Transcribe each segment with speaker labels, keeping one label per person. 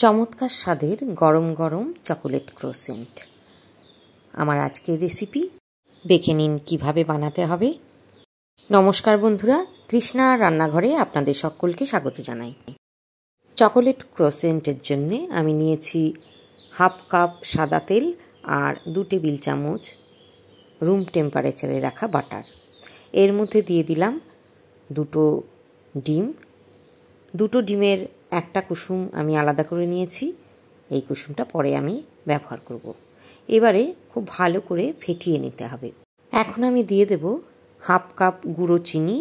Speaker 1: চমৎকার স্বাদের গরম গরম চকোলেট ক্রোসেন্ট। আমার আজকের রেসিপি দেখে নিন কিভাবে বানাতে হবে। নমস্কার বন্ধুরা, তৃষ্ণা রান্নাঘরে আপনাদের সকলকে স্বাগত জানাই। চকোলেট ক্রোসেন্টের জন্য আমি নিয়েছি হাফ কাপ সাদা তেল আর 2 টেবিল চামচ রুম টেম্পারেচারে রাখা বাটার। এর মধ্যে দিয়ে দিলাম 2টো ডিম। 2টো ডিমের একটা কুসুম আমি আলাদা করে নিয়েছি, এই কুসুমটা পরে আমি ব্যবহার করব। এবারে খুব ভালো করে ফেটিয়ে নিতে হবে। এখন আমি দিয়ে দেব হাফ কাপ গুঁড়ো চিনি,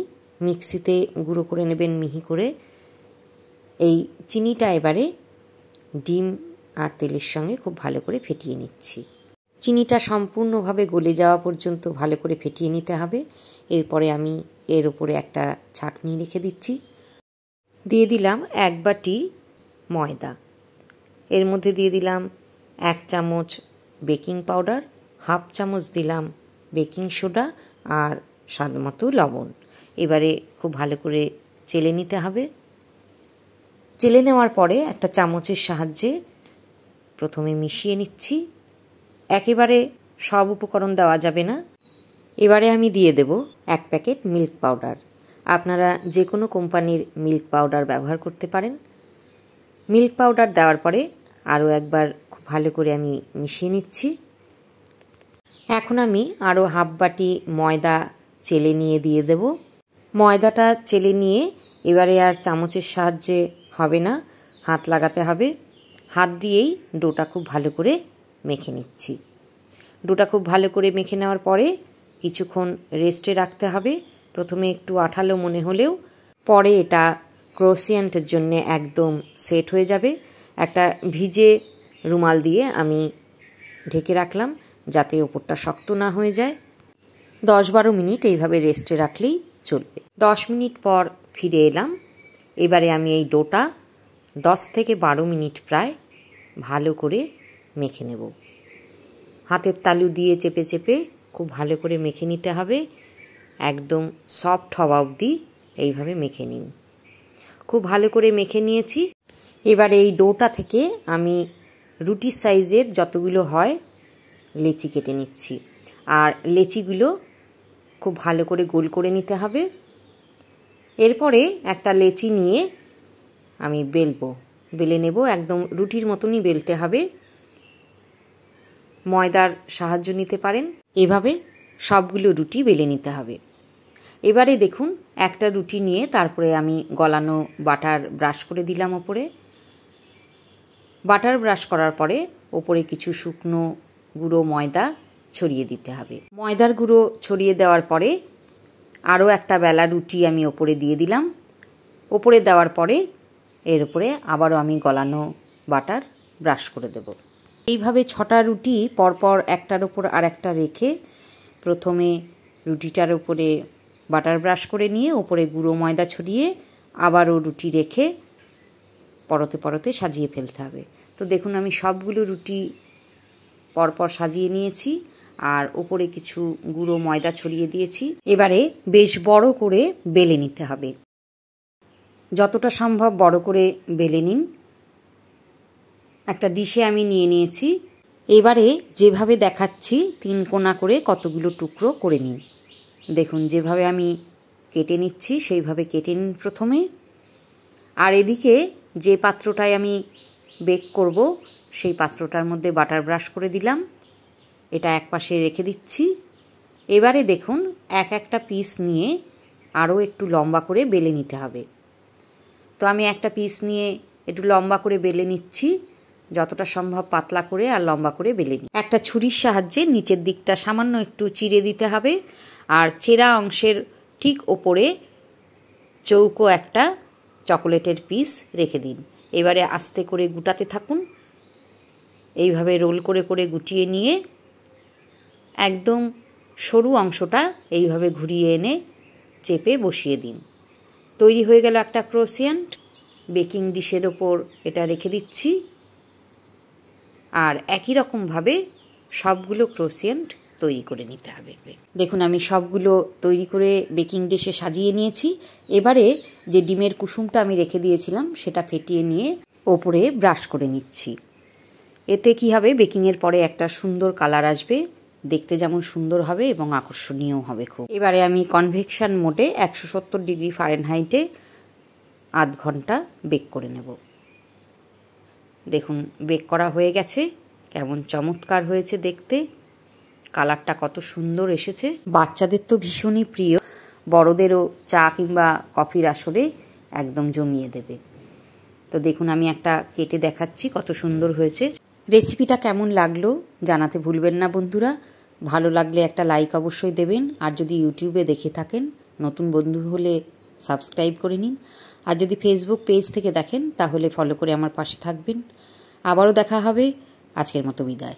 Speaker 1: মিক্সিতে গুঁড়ো করে নেবেন মিহি করে। এই চিনিটা এবারে ডিম আর তেলের সঙ্গে খুব ভালো করে ফেটিয়ে নিচ্ছি। চিনিটা সম্পূর্ণভাবে গলে যাওয়া পর্যন্ত ভালো করে ফেটিয়ে নিতে হবে। এরপরে আমি এর উপরে একটা ছাঁকনি রেখে দিচ্ছি। দিয়ে দিলাম 1 বাটি ময়দা। এর মধ্যে দিয়ে দিলাম 1 চামচ বেকিং পাউডার, হাফ চামচ দিলাম বেকিং সোডা আর স্বাদমতো লবণ। এবারে খুব ভালো করে চেলে নিতে হবে। চেলে নেওয়ার পরে একটা চামচের সাহায্যে প্রথমে মিশিয়ে নিচ্ছি। একেবারে সব উপকরণ দেওয়া যাবে না। এবারে আমি দিয়ে দেব 1 প্যাকেট মিল্ক পাউডার। আপনারা যে কোনো কোম্পানির মিল্ক পাউডার ব্যবহার করতে পারেন। মিল্ক পাউডার দেওয়ার পরে আরও একবার খুব ভালো করে আমি মিশিয়ে নিচ্ছি। এখন আমি আরও হাফ বাটি ময়দা চেলে নিয়ে দিয়ে দেব। ময়দাটা চেলে নিয়ে এবারে আর চামচের সাহায্যে হবে না, হাত লাগাতে হবে। হাত দিয়েই ডোটা খুব ভালো করে মেখে নিচ্ছি। ডোটা খুব ভালো করে মেখে নেওয়ার পরে কিছুক্ষণ রেস্টে রাখতে হবে। প্রথমে একটু আঠালো মনে হলেও পরে এটা ক্রোসিয়েন্টের জন্য একদম সেট হয়ে যাবে। একটা ভিজে রুমাল দিয়ে আমি ঢেকে রাখলাম যাতে ওপরটা শক্ত না হয়ে যায়। 10-12 মিনিট এইভাবে রেস্টে রাখলেই চলবে। 10 মিনিট পর ফিরে এলাম। এবারে আমি এই ডোটা 10 থেকে 12 মিনিট প্রায় ভালো করে মেখে নেব। হাতের তালু দিয়ে চেপে চেপে খুব ভালো করে মেখে নিতে হবে। একদম সফট হওয়া অবধি এইভাবে মেখে নিন। খুব ভালো করে মেখে নিয়েছি। এবার এই ডোটা থেকে আমি রুটির সাইজের যতগুলো হয় লেচি কেটে নিচ্ছি। আর লেচিগুলো খুব ভালো করে গোল করে নিতে হবে। এরপরে একটা লেচি নিয়ে আমি বেলে নেব। একদম রুটির মতনই বেলতে হবে। ময়দার সাহায্য নিতে পারেন। এভাবে সবগুলো রুটি বেলে নিতে হবে। এবারে দেখুন একটা রুটি নিয়ে তারপরে আমি গলানো বাটার ব্রাশ করে দিলাম ওপরে। বাটার ব্রাশ করার পরে ওপরে কিছু শুকনো গুঁড়ো ময়দা ছড়িয়ে দিতে হবে। ময়দার গুঁড়ো ছড়িয়ে দেওয়ার পরে আরও একটা বেলা রুটি আমি ওপরে দিয়ে দিলাম। ওপরে দেওয়ার পরে এর উপরে আবারও আমি গলানো বাটার ব্রাশ করে দেব। এইভাবে 6টা রুটি পরপর একটার ওপর আর একটা রেখে প্রথমে রুটিটার উপরে বাটার ব্রাশ করে নিয়ে ওপরে গুঁড়ো ময়দা ছড়িয়ে আবারও রুটি রেখে পরতে পরতে সাজিয়ে ফেলতে হবে। তো দেখুন আমি সবগুলো রুটি পরপর সাজিয়ে নিয়েছি আর ওপরে কিছু গুঁড়ো ময়দা ছড়িয়ে দিয়েছি। এবারে বেশ বড় করে বেলে নিতে হবে। যতটা সম্ভব বড় করে বেলে নিন। একটা ডিশে আমি নিয়ে নিয়েছি। এবারে যেভাবে দেখাচ্ছি 3 কোণা করে কতগুলো টুকরো করে নিন। দেখুন যেভাবে আমি কেটে নিচ্ছি সেইভাবে কেটে নিন প্রথমে। আর এদিকে যে পাত্রটায় আমি বেক করব সেই পাত্রটার মধ্যে বাটার ব্রাশ করে দিলাম। এটা এক পাশে রেখে দিচ্ছি। এবারে দেখুন একটা পিস নিয়ে আরও একটু লম্বা করে বেলে নিতে হবে। তো আমি একটা পিস নিয়ে একটু লম্বা করে বেলে নিচ্ছি। যতটা সম্ভব পাতলা করে আর লম্বা করে বেলে নিই। একটা ছুরির সাহায্যে নিচের দিকটা সামান্য একটু চিড়ে দিতে হবে। আর চেরা অংশের ঠিক ওপরে চৌকো একটা চকোলেটের পিস রেখে দিন। এবারে আস্তে করে গুটাতে থাকুন। এইভাবে রোল করে করে গুটিয়ে নিয়ে একদম সরু অংশটা এইভাবে ঘুরিয়ে এনে চেপে বসিয়ে দিন। তৈরি হয়ে গেল একটা ক্রোসিয়েন্ট। বেকিং ডিশের ওপর এটা রেখে দিচ্ছি। আর একই রকমভাবে সবগুলো ক্রোসিয়েন্ট তৈরি করে নিতে হবে। দেখুন আমি সবগুলো তৈরি করে বেকিং ডিশে সাজিয়ে নিয়েছি। এবারে যে ডিমের কুসুমটা আমি রেখে দিয়েছিলাম সেটা ফেটিয়ে নিয়ে ওপরে ব্রাশ করে নিচ্ছি। এতে কি হবে, বেকিংয়ের পরে একটা সুন্দর কালার আসবে, দেখতে যেমন সুন্দর হবে এবং আকর্ষণীয় হবে খুব। এবারে আমি কনভেকশন মোডে 170 ডিগ্রি ফারেনহাইটে আধ ঘন্টা বেক করে নেব। দেখুন বেক করা হয়ে গেছে, কেমন চমৎকার হয়েছে দেখতে, কালারটা কত সুন্দর এসেছে। বাচ্চাদের তো ভীষণই প্রিয়, বড়দেরও চা কিংবা কফির আসরে একদম জমিয়ে দেবে। তো দেখুন আমি একটা কেটে দেখাচ্ছি, কত সুন্দর হয়েছে। রেসিপিটা কেমন লাগলো জানাতে ভুলবেন না বন্ধুরা। ভালো লাগলে একটা লাইক অবশ্যই দেবেন, আর যদি ইউটিউবে দেখে থাকেন নতুন বন্ধু হলে সাবস্ক্রাইব করে নিন, আর যদি ফেসবুক পেজ থেকে দেখেন তাহলে ফলো করে আমার পাশে থাকবেন। আবারও দেখা হবে, আজকের মতো বিদায়।